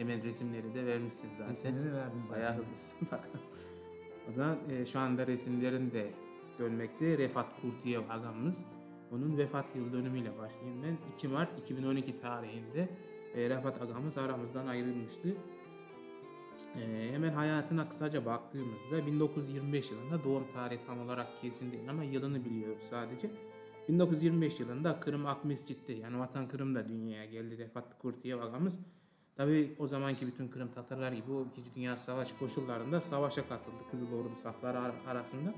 Hemen resimleri de vermişsin zaten. Resimleri verdim zaten. Bayağı hızlısın bak. O zaman şu anda resimlerin de dönmekte. Refat Kurtiyev agamız. Onun vefat yıl dönümüyle başlayayım ben. 2 Mart 2012 tarihinde Refat agamız aramızdan ayrılmıştı. Hemen hayatına kısaca baktığımızda 1925 yılında doğum tarihi tam olarak kesin değil ama yılını biliyoruz sadece. 1925 yılında Kırım Akmescit'te yani Vatan Kırım'da dünyaya geldi Refat Kurtiyev agamız. Tabi o zamanki bütün Kırım Tatarlar gibi o 2. Dünya Savaşı koşullarında savaşa katıldı Kızıl Ordu safları arasında.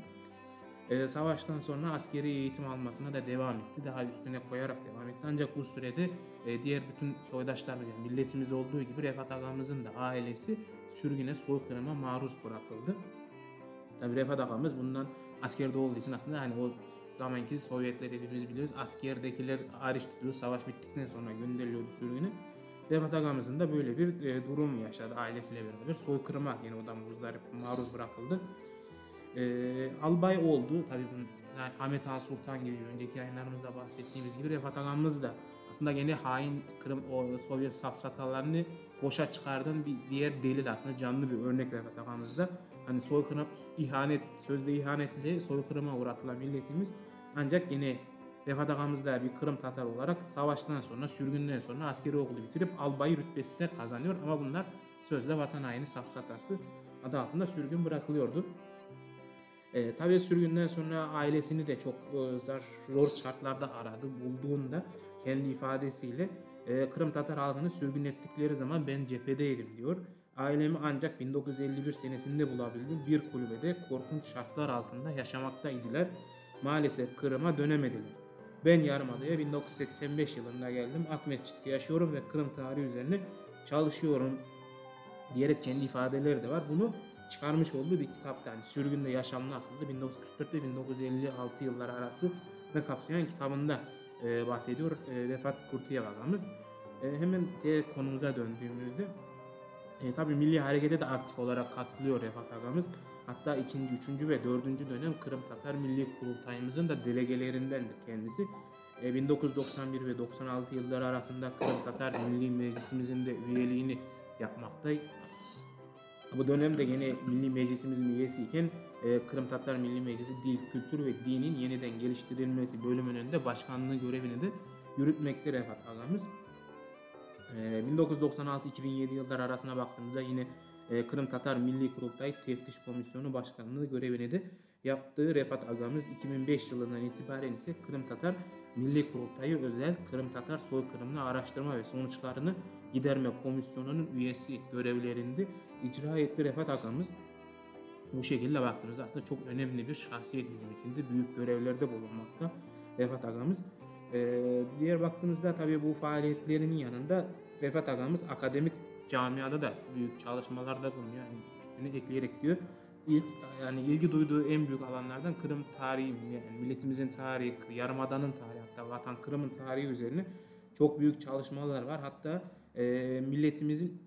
Savaştan sonra askeri eğitim almasına da devam etti. Daha üstüne koyarak devam etti. Ancak bu sürede diğer bütün soydaşlarımız, yani milletimiz olduğu gibi Refat agamızın da ailesi sürgüne, soykırıma maruz bırakıldı. Tabii Refat agamız bundan askerde olduğu için aslında hani o zamanki Sovyetler hepimiz biliyoruz. Askerdekiler hariç tutuyor. Savaş bittikten sonra gönderiliyordu sürgüne. Refat agamızın da böyle bir durum yaşadı ailesiyle beraber. Soykırıma yani o da maruz bırakıldı. Albay oldu. Tabii yani Ahmet Han Sultan gibi önceki yayınlarımızda bahsettiğimiz gibi Refat agamız da aslında gene hain Kırım o Sovyet safsatalarını boşa çıkardan bir diğer delil aslında canlı bir örnek Refat agamızda. Hani soykırım ihanet sözde ihanetle soykırıma uğratılan milletimiz ancak yine Refat agamız da bir Kırım Tatar olarak savaştan sonra sürgünden sonra askeri okulu bitirip albay rütbesine kazanıyor ama bunlar sözde vatan haini safsatası adı altında sürgün bırakılıyordu. Tabii sürgünden sonra ailesini de çok zor şartlarda aradı. Bulduğunda kendi ifadesiyle Kırım Tatar halkını sürgün ettikleri zaman ben cephedeydim diyor. Ailemi ancak 1951 senesinde bulabildim. Bir kulübede korkunç şartlar altında yaşamaktaydılar. Maalesef Kırım'a dönemediler. Ben Yarımada'ya 1985 yılında geldim. Akmescit'te yaşıyorum ve Kırım tarihi üzerine çalışıyorum diyerek kendi ifadeleri de var. Bunu çıkarmış olduğu bir kitapta yani Sürgünde Yaşam Nasıldı 1944 ve 1956 yılları arası ve kapsayan kitabında bahsediyor Refat Kurtiyev agamız. Hemen diğer konumuza döndüğümüzde tabii milli harekete de aktif olarak katılıyor Refat agamız. Hatta 2., 3. ve 4. dönem Kırım Tatar Milli Kurultayımızın da delegelerindendir kendisi. 1991 ve 96 yılları arasında Kırım Tatar Milli Meclisimizin de üyeliğini yapmakta. Bu dönemde yine Milli Meclisimizin üyesiyken Kırım Tatar Milli Meclisi Dil, Kültür ve Dinin yeniden geliştirilmesi bölümünün de başkanlığı görevini de yürütmekte Refat agamız. 1996-2007 yılları arasına baktığımızda yine Kırım Tatar Milli Kurultay Teftiş Komisyonu Başkanlığı görevini de yaptığı Refat agamız 2005 yılından itibaren ise Kırım Tatar Milli Kurultayı özel Kırım Tatar soykırımını araştırma ve sonuçlarını giderme komisyonunun üyesi görevlerinde icra etti Refat agamız. Bu şekilde baktığımızda aslında çok önemli bir şahsiyet bizim için de büyük görevlerde bulunmakta Refat agamız. Diğer baktığımızda tabii bu faaliyetlerinin yanında Refat agamız akademik camiada da büyük çalışmalarda bulunuyor. Yani üstüne ekleyerek diyor. Yani ilgi duyduğu en büyük alanlardan Kırım tarihi, yani milletimizin tarihi, Yarımada'nın tarihi, hatta Vatan Kırım'ın tarihi üzerine çok büyük çalışmalar var. Hatta milletimizin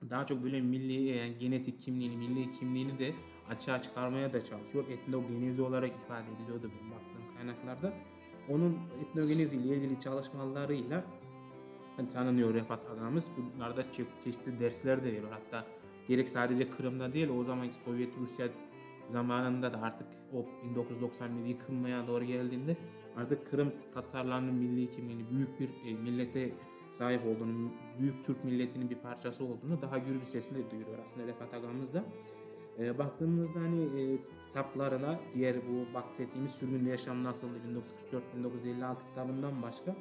daha çok böyle milli yani genetik kimliğini, milli kimliğini de açığa çıkarmaya da çalışıyor. Etnogenezi olarak ifade ediliyordu benim baktığım kaynaklarda. Onun etnogenezi ile ilgili çalışmalarıyla tanınıyor Refat agamız. Bunlarda çeşitli dersler de veriyor. Hatta gerek sadece Kırım'da değil o zamanki Sovyet Rusya zamanında da artık o 1991 yıkılmaya doğru geldiğinde artık Kırım Tatarlarının milli kimliğini büyük bir millete sahip olduğunu, büyük Türk milletinin bir parçası olduğunu daha gür bir sesle duyuruyor aslında Refat agamız da. Baktığımızda hani kitaplarına diğer bu bahsettiğimiz Sürgünde Yaşam Nasıldı 1944-1956 kitabından başka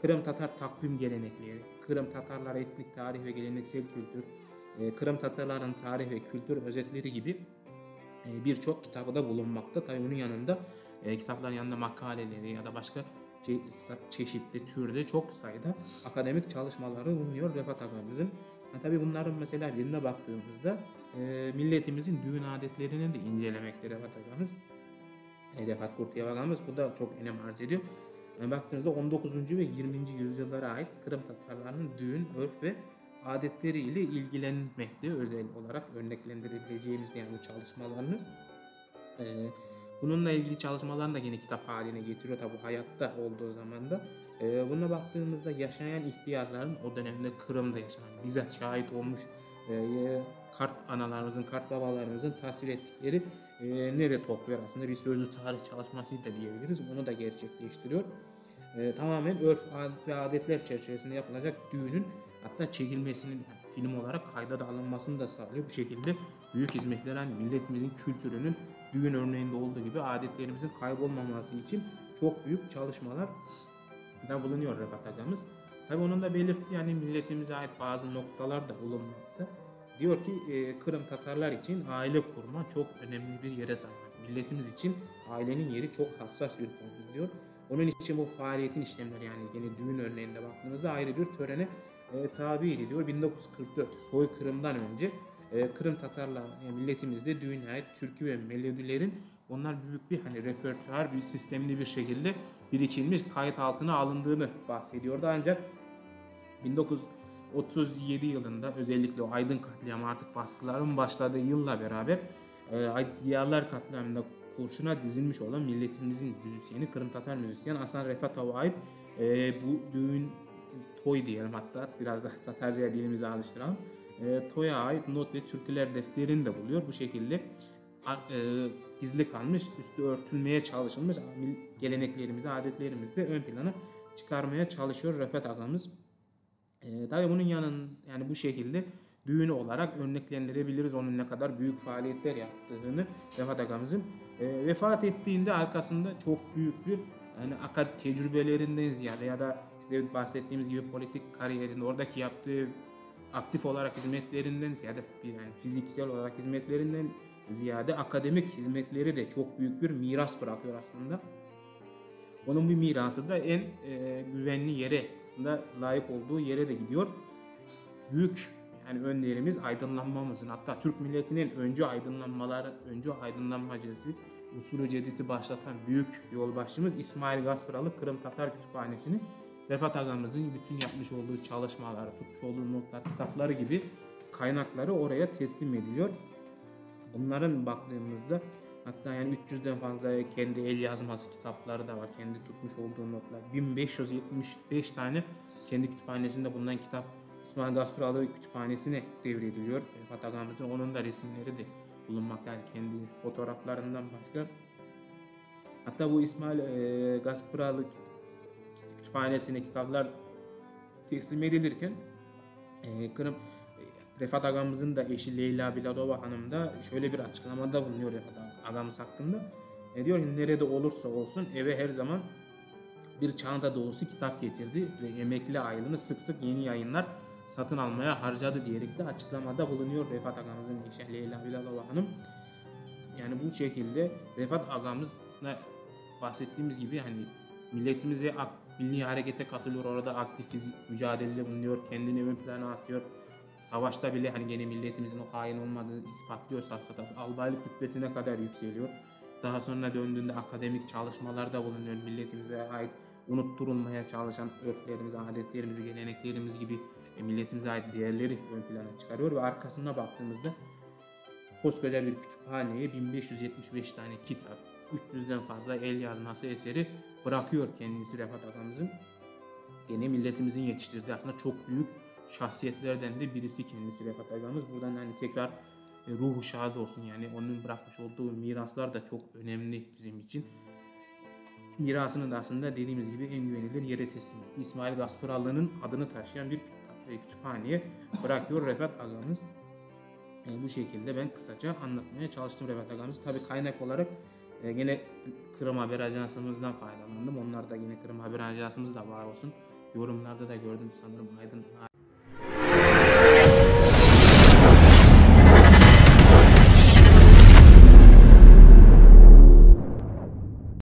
Kırım Tatar takvim gelenekleri, Kırım Tatarlar etnik tarih ve geleneksel kültür, Kırım Tatarların tarih ve kültür özetleri gibi birçok kitabı da bulunmakta. Tabii bunun yanında kitapların yanında makaleleri ya da başka çeşitli türde çok sayıda akademik çalışmaları bulunuyor Refat agamızın. Tabii bunların mesela birine baktığımızda milletimizin düğün adetlerini de incelemekte Refat agamız. Refat Kurtiyev agamız bu da çok önem arz ediyor. Baktığınızda 19. ve 20. yüzyıllara ait Kırım Tatarlarının düğün, örf ve adetleriyle ilgilenmekte özel olarak örneklendirebileceğimiz yani çalışmalarını. Bununla ilgili çalışmalarını da yine kitap haline getiriyor tabi hayatta olduğu zaman da. Buna baktığımızda yaşayan ihtiyarların o dönemde Kırım'da yaşanan, bizzat şahit olmuş kart analarımızın, kart babalarımızın tasvir ettikleri nerede topluyor aslında bir sözlü tarih çalışması da diyebiliriz. Bunu da gerçekleştiriyor. Tamamen örf ve adetler çerçevesinde yapılacak düğünün hatta çekilmesinin yani film olarak kayda da alınmasını da sağlıyor. Bu şekilde büyük hizmetler hani milletimizin kültürünün düğün örneğinde olduğu gibi adetlerimizin kaybolmaması için çok büyük çalışmalar da bulunuyor Refat Agamız. Tabi onun da belirttiği yani milletimize ait bazı noktalar da bulunmakta. Diyor ki Kırım Tatarlar için aile kurma çok önemli bir yere sahip. Milletimiz için ailenin yeri çok hassas bir konu diyor. Onun için bu faaliyetin işlemleri yani yine düğün örneğinde baktığımızda ayrı bir törene tabi ediliyor. 1944 soykırımdan önce Kırım Tatarlar yani milletimizde düğüne ait türkü ve melodilerin onlar büyük bir hani repertuar bir sistemli bir şekilde birikilmiş kayıt altına alındığını bahsediyordu. Ancak 1937 yılında özellikle o Aydın katliamı artık baskıların başladığı yılla beraber Ziyalılar katliamında kurşuna dizilmiş olan milletimizin müzisyeni, Kırım Tatar müzisyen Hasan Refatov'a ait bu düğün toy diyelim hatta biraz da Tatarca'ya dilimizi alıştıralım. Toy'a ait not ve türküler defterini de buluyor. Bu şekilde gizli kalmış, üstü örtülmeye çalışılmış geleneklerimizi, adetlerimizi de ön plana çıkarmaya çalışıyor Refat Agamız. Tabii bunun yani bu şekilde düğünü olarak örneklendirebiliriz onun ne kadar büyük faaliyetler yaptığını Refat Agamızın. Vefat ettiğinde arkasında çok büyük bir yani tecrübelerinden ziyade ya da işte bahsettiğimiz gibi politik kariyerinde oradaki yaptığı aktif olarak hizmetlerinden ziyade yani fiziksel olarak hizmetlerinden ziyade akademik hizmetleri de çok büyük bir miras bırakıyor aslında. Onun bir mirası da en güvenli yere aslında layık olduğu yere de gidiyor. Büyük yani önderimiz aydınlanmamızın hatta Türk milletinin öncü aydınlanmacısı usulü cedidi başlatan büyük yolbaşımız İsmail Gaspıralı Kırım Tatar Kütüphanesi'ni Refat Agamızın bütün yapmış olduğu çalışmaları, tutmuş olduğu notlar, kitapları gibi kaynakları oraya teslim ediliyor. Bunların baktığımızda hatta yani 300'den fazla kendi el yazması kitapları da var. Kendi tutmuş olduğu notlar. 1575 tane kendi kütüphanesinde bulunan kitap İsmail Gaspıralı Kütüphanesi'ne devrediliyor. Refat Agamızın onun da resimleri de bulunmakta. Yani kendi fotoğraflarından başka. Hatta bu İsmail Gaspıralı Kütüphanesi'ne kitaplar teslim edilirken Kırım Refat Agamızın da eşi Leyla Biladova Hanım da şöyle bir açıklamada bulunuyor Refat Agamız hakkında. Diyor ki nerede olursa olsun eve her zaman bir çanta dolusu kitap getirdi ve emekli aylığını sık sık yeni yayınlar satın almaya harcadı diyerek de açıklamada bulunuyor Refat Agamızın eşi Leyla Biladova Hanım. Yani bu şekilde Refat Agamız bahsettiğimiz gibi hani milletimize milli harekete katılıyor, orada aktif mücadelede bulunuyor, kendini ön plana atıyor. Savaşta bile hani gene milletimizin o hain olmadığını ispatlıyor safsatası. Albaylık rütbesine kadar yükseliyor. Daha sonra döndüğünde akademik çalışmalarda bulunuyor. Milletimize ait unutturulmaya çalışan örflerimizi, adetlerimizi, geleneklerimiz gibi milletimize ait değerleri ön plana çıkarıyor ve arkasına baktığımızda koskoca bir kütüphaneye 1575 tane kitap, 300'den fazla el yazması eseri bırakıyor kendisi Refat Agamızın. Gene milletimizin yetiştirdiği aslında çok büyük şahsiyetlerden de birisi kendisi Refat Agamız. Buradan hani tekrar ruhu şad olsun yani onun bırakmış olduğu miraslar da çok önemli bizim için. Mirasını da aslında dediğimiz gibi en güvenilir yere teslim etti. İsmail Gaspıralı'nın adını taşıyan bir kütüphaneye bırakıyor Refat Agamız. Bu şekilde ben kısaca anlatmaya çalıştım Refat Agamız. Tabii kaynak olarak yine Kırım Haber Ajansımızdan faydalandım. Onlar da yine Kırım Haber Ajansımız da var olsun. Yorumlarda da gördüm sanırım Aydın